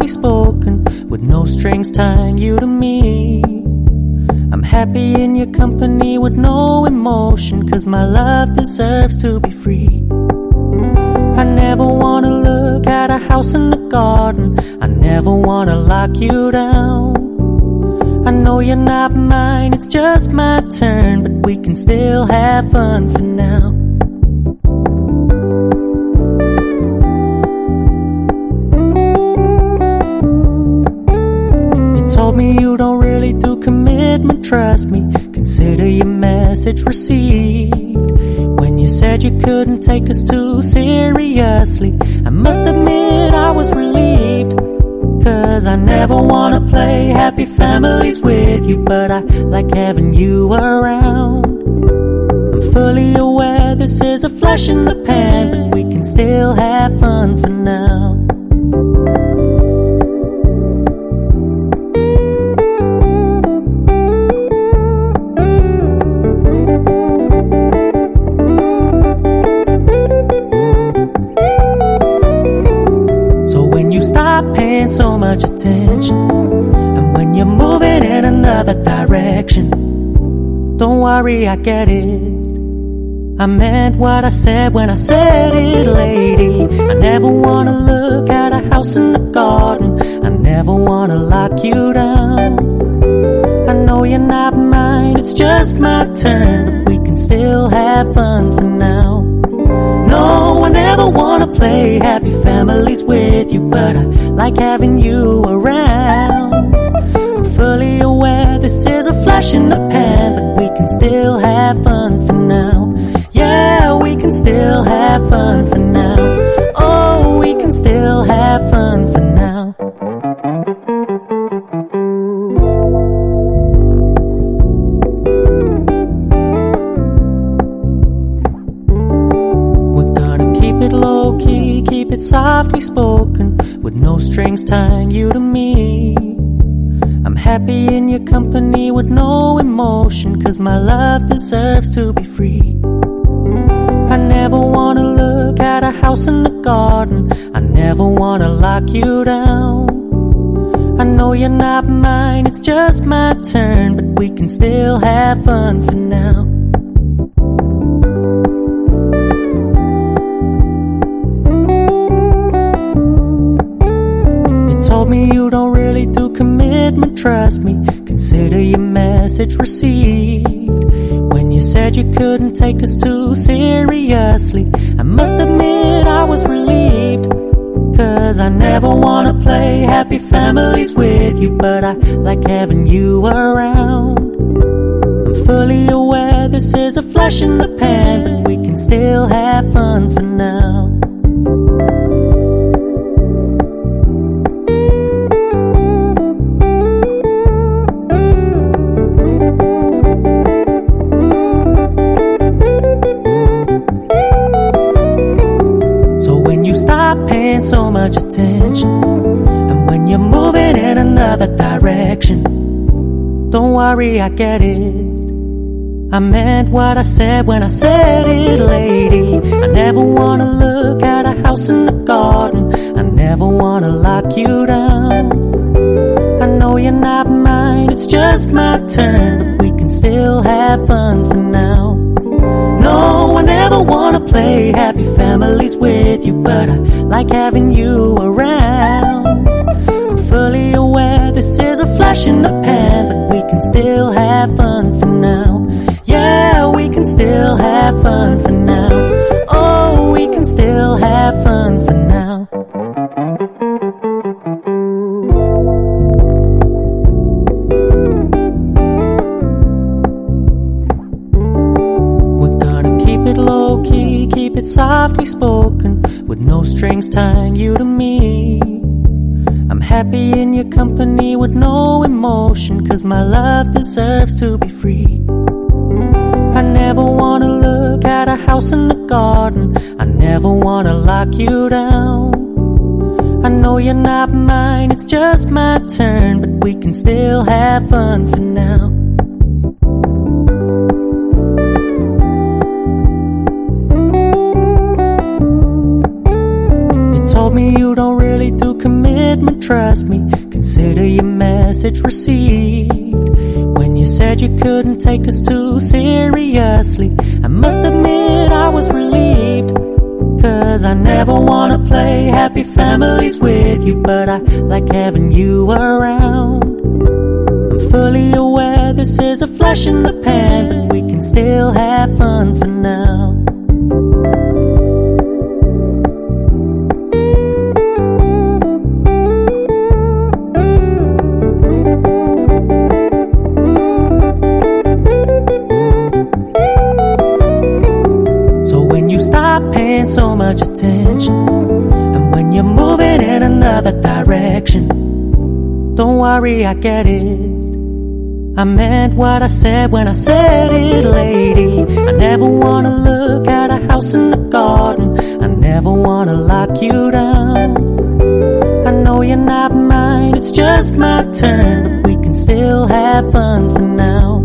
softly spoken, with no strings tying you to me. I'm happy in your company with no emotion, 'cause my love deserves to be free. I never wanna look at a house in the garden, I never wanna lock you down. I know you're not mine, it's just my turn, but we can still have fun for now. You told me you don't really do commitment, trust me, consider your message received. When you said you couldn't take us too seriously, I must admit I was relieved. 'Cause I never wanna play happy families with you, but I like having you around. I'm fully aware this is a flash in the pan, but we can still have fun for now. Stop paying so much attention, and when you're moving in another direction, don't worry, I get it. I meant what I said when I said it, lady. I never wanna look at a house in the garden, I never wanna lock you down. I know you're not mine, it's just my turn, but we can still have fun for now. No, I never wanna play happy families with you, but I like having you around. I'm fully aware this is a flash in the pan, but we can still have fun for now. Yeah, we can still have fun for now. Oh, we can still have fun for now. Keep it low key, keep it softly spoken, with no strings tying you to me. I'm happy in your company with no emotion, 'cause my love deserves to be free. I never wanna look at a house in the garden, I never wanna lock you down. I know you're not mine, it's just my turn, but we can still have fun for now. Told me you don't really do commitment, trust me, consider your message received. When you said you couldn't take us too seriously, I must admit I was relieved. 'Cause I never wanna play happy families with you, but I like having you around. I'm fully aware this is a flash in the pan, but we can still have fun for now. Stop paying so much attention, and when you're moving in another direction, don't worry, I get it. I meant what I said when I said it, lady. I never wanna look at a house in the garden, I never wanna lock you down. I know you're not mine, it's just my turn, but we can still have fun for now. No, I never wanna play happy families with you, but I like having you around. I'm fully aware this is a flash in the pan, but we can still have fun for now. Yeah, we can still have fun for now. Oh, we can still have fun for now. Keep it low key, keep it softly spoken, with no strings tying you to me. I'm happy in your company with no emotion, 'cause my love deserves to be free. I never wanna look at a house in the garden, I never wanna lock you down. I know you're not mine, it's just my turn, but we can still have fun for now. Told me you don't really do commitment, commitment, trust me. Consider your message received. When you said you couldn't take us too seriously, I must admit I was relieved. 'Cause I never wanna play happy families with you, but I like having you around. I'm fully aware this is a flash in the pan, but we can still have fun for now. Stop paying so much attention, and when you're moving in another direction, don't worry, I get it. I meant what I said when I said it, lady. I never wanna look at a house in the garden. I never wanna lock you down. I know you're not mine, it's just my turn, but we can still have fun for now.